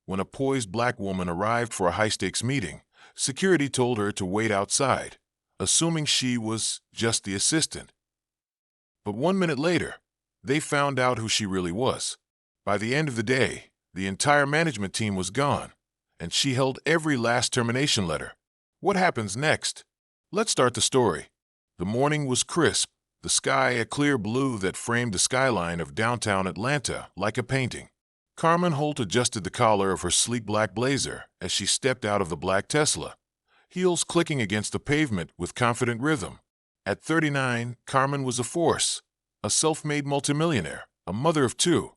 When a poised black woman arrived for a high-stakes meeting, security told her to wait outside, assuming she was just the assistant. But 1 minute later, they found out who she really was. By the end of the day, the entire management team was gone, and she held every last termination letter. What happens next? Let's start the story. The morning was crisp, the sky a clear blue that framed the skyline of downtown Atlanta like a painting. Carmen Holt adjusted the collar of her sleek black blazer as she stepped out of the black Tesla, heels clicking against the pavement with confident rhythm. At 39, Carmen was a force, a self-made multimillionaire, a mother of two,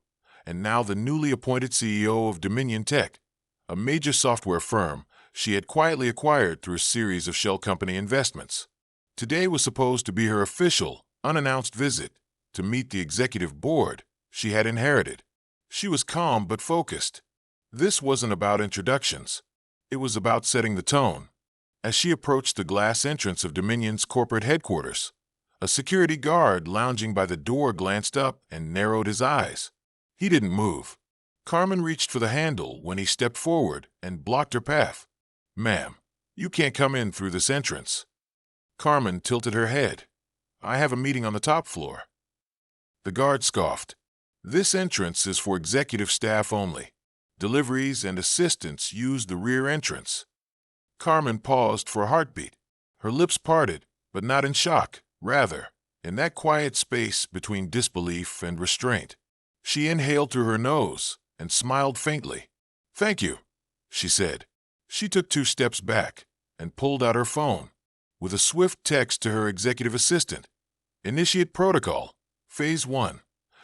and now the newly appointed CEO of Dominion Tech, a major software firm she had quietly acquired through a series of shell company investments. Today was supposed to be her official, unannounced visit to meet the executive board she had inherited. She was calm but focused. This wasn't about introductions. It was about setting the tone. As she approached the glass entrance of Dominion's corporate headquarters, a security guard lounging by the door glanced up and narrowed his eyes. He didn't move. Carmen reached for the handle when he stepped forward and blocked her path. "Ma'am, you can't come in through this entrance." Carmen tilted her head. "I have a meeting on the top floor." The guard scoffed. "This entrance is for executive staff only. Deliveries and assistants use the rear entrance." Carmen paused for a heartbeat. Her lips parted, but not in shock, rather, in that quiet space between disbelief and restraint. She inhaled through her nose and smiled faintly. "Thank you," she said. She took 2 steps back and pulled out her phone. With a swift text to her executive assistant, "Initiate protocol, phase 1.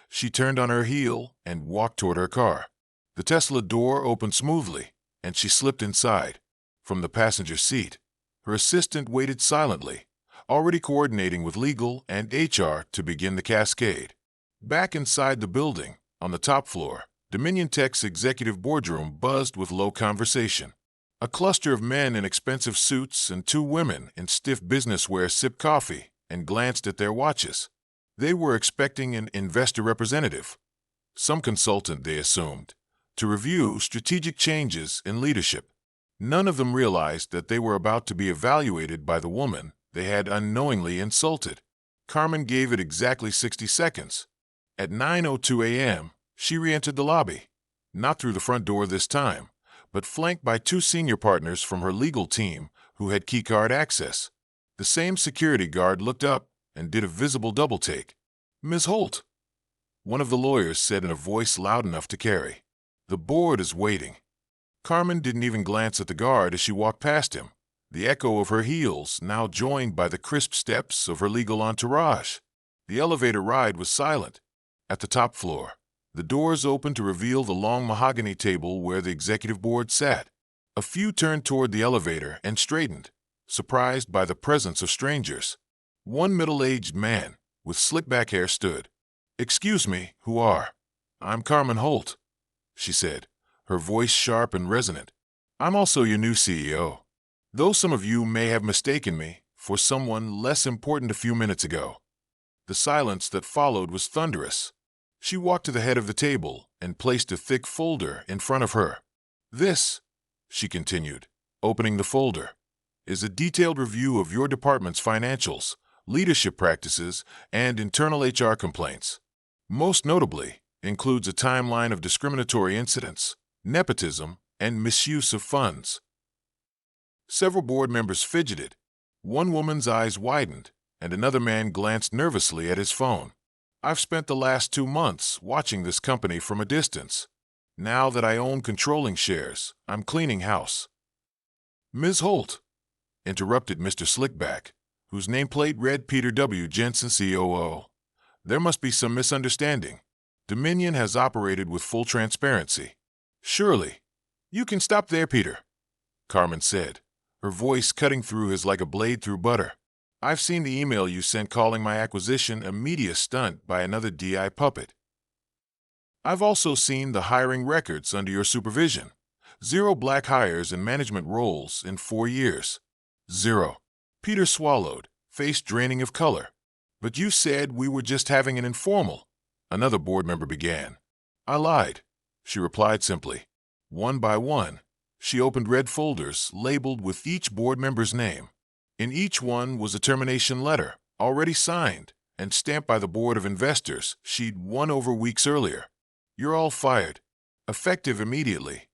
She turned on her heel and walked toward her car. The Tesla door opened smoothly, and she slipped inside. From the passenger seat, her assistant waited silently, already coordinating with legal and HR to begin the cascade. Back inside the building, on the top floor, Dominion Tech's executive boardroom buzzed with low conversation. A cluster of men in expensive suits and 2 women in stiff business wear sipped coffee and glanced at their watches. They were expecting an investor representative, some consultant they assumed, to review strategic changes in leadership. None of them realized that they were about to be evaluated by the woman they had unknowingly insulted. Carmen gave it exactly 60 seconds. At 9:02 a.m., she re-entered the lobby, not through the front door this time, but flanked by 2 senior partners from her legal team who had keycard access. The same security guard looked up and did a visible double-take. "Ms. Holt," one of the lawyers said in a voice loud enough to carry. "The board is waiting." Carmen didn't even glance at the guard as she walked past him, the echo of her heels now joined by the crisp steps of her legal entourage. The elevator ride was silent. At the top floor, the doors opened to reveal the long mahogany table where the executive board sat. A few turned toward the elevator and straightened, surprised by the presence of strangers. One middle-aged man with slick-back hair stood. "Excuse me, who are?" "I'm Carmen Holt," she said, her voice sharp and resonant. "I'm also your new CEO, though some of you may have mistaken me for someone less important a few minutes ago." The silence that followed was thunderous. She walked to the head of the table and placed a thick folder in front of her. "This," she continued, opening the folder, "is a detailed review of your department's financials, leadership practices, and internal HR complaints. Most notably, includes a timeline of discriminatory incidents, nepotism, and misuse of funds." Several board members fidgeted. One woman's eyes widened, and another man glanced nervously at his phone. "I've spent the last 2 months watching this company from a distance. Now that I own controlling shares, I'm cleaning house." "Ms. Holt," interrupted Mr. Slickback, whose nameplate read Peter W. Jensen, COO. "There must be some misunderstanding. Dominion has operated with full transparency." "Surely. You can stop there, Peter," Carmen said, her voice cutting through his like a blade through butter. "I've seen the email you sent calling my acquisition a media stunt by another DI puppet. I've also seen the hiring records under your supervision. 0 black hires in management roles in 4 years. 0. Peter swallowed, face draining of color. "But you said we were just having an informal," another board member began. "I lied," she replied simply. One by one, she opened red folders labeled with each board member's name. In each one was a termination letter, already signed and stamped by the board of investors she'd won over weeks earlier. You're all fired. Effective immediately.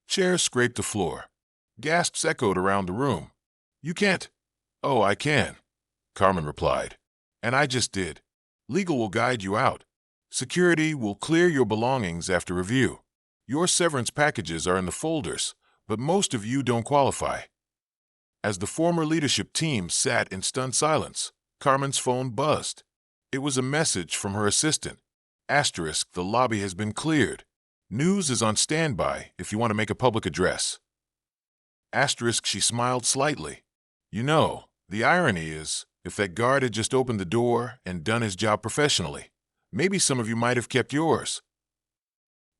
Chairs scraped the floor. Gasps echoed around the room. You can't. Oh, I can, Carmen replied. And I just did. Legal will guide you out. Security will clear your belongings after review. Your severance packages are in the folders, but most of you don't qualify. As the former leadership team sat in stunned silence, Carmen's phone buzzed. It was a message from her assistant. Asterisk, the lobby has been cleared. News is on standby if you want to make a public address. Asterisk, she smiled slightly. You know, the irony is, if that guard had just opened the door and done his job professionally, maybe some of you might have kept yours.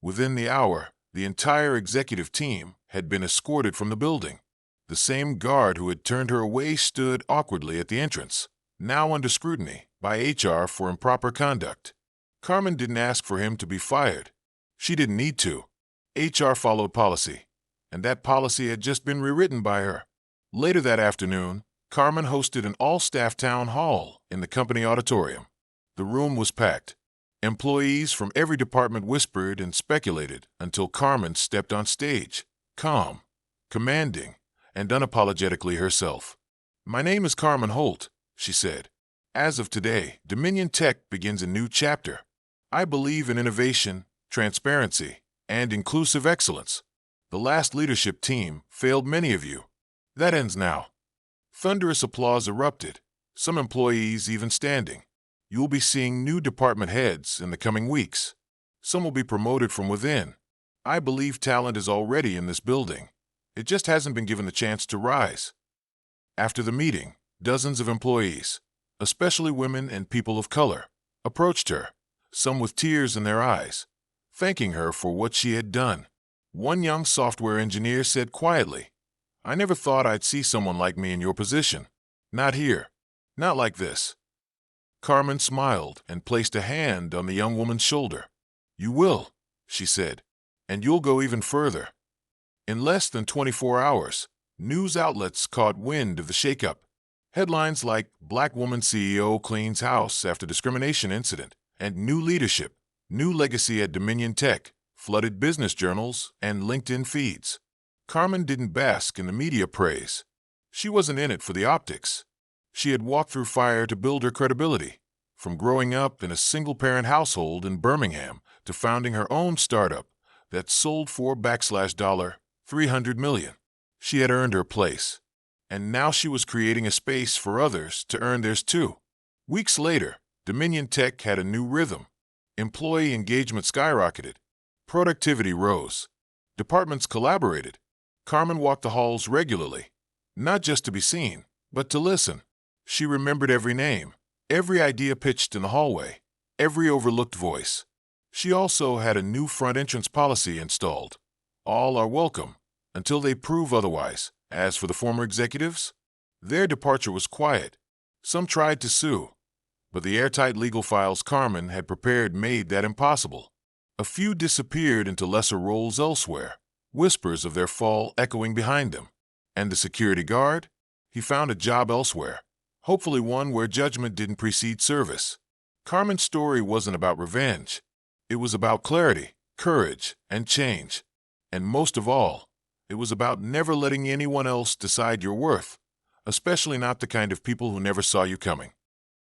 Within the hour, the entire executive team had been escorted from the building. The same guard who had turned her away stood awkwardly at the entrance, now under scrutiny by HR for improper conduct. Carmen didn't ask for him to be fired. She didn't need to. HR followed policy, and that policy had just been rewritten by her. Later that afternoon, Carmen hosted an all-staff town hall in the company auditorium. The room was packed. Employees from every department whispered and speculated until Carmen stepped on stage, calm, commanding, and unapologetically herself. My name is Carmen Holt, she said. As of today, Dominion Tech begins a new chapter. I believe in innovation, transparency, and inclusive excellence. The last leadership team failed many of you. That ends now. Thunderous applause erupted, some employees even standing. You'll be seeing new department heads in the coming weeks. Some will be promoted from within. I believe talent is already in this building. It just hasn't been given the chance to rise. After the meeting, dozens of employees, especially women and people of color, approached her, some with tears in their eyes, thanking her for what she had done. One young software engineer said quietly, I never thought I'd see someone like me in your position. Not here. Not like this. Carmen smiled and placed a hand on the young woman's shoulder. You will, she said, and you'll go even further. In less than 24 hours, news outlets caught wind of the shakeup. Headlines like Black Woman CEO Cleans House After Discrimination Incident and New Leadership, New Legacy at Dominion Tech flooded business journals and LinkedIn feeds. Carmen didn't bask in the media praise. She wasn't in it for the optics. She had walked through fire to build her credibility, from growing up in a single-parent household in Birmingham to founding her own startup that sold for $300 million. She had earned her place, and now she was creating a space for others to earn theirs too. Weeks later, Dominion Tech had a new rhythm. Employee engagement skyrocketed. Productivity rose. Departments collaborated. Carmen walked the halls regularly, not just to be seen, but to listen. She remembered every name, every idea pitched in the hallway, every overlooked voice. She also had a new front entrance policy installed. All are welcome, until they prove otherwise. As for the former executives, their departure was quiet. Some tried to sue, but the airtight legal files Carmen had prepared made that impossible. A few disappeared into lesser roles elsewhere, whispers of their fall echoing behind them. And the security guard? He found a job elsewhere, hopefully one where judgment didn't precede service. Carmen's story wasn't about revenge. It was about clarity, courage, and change. And most of all, it was about never letting anyone else decide your worth, especially not the kind of people who never saw you coming.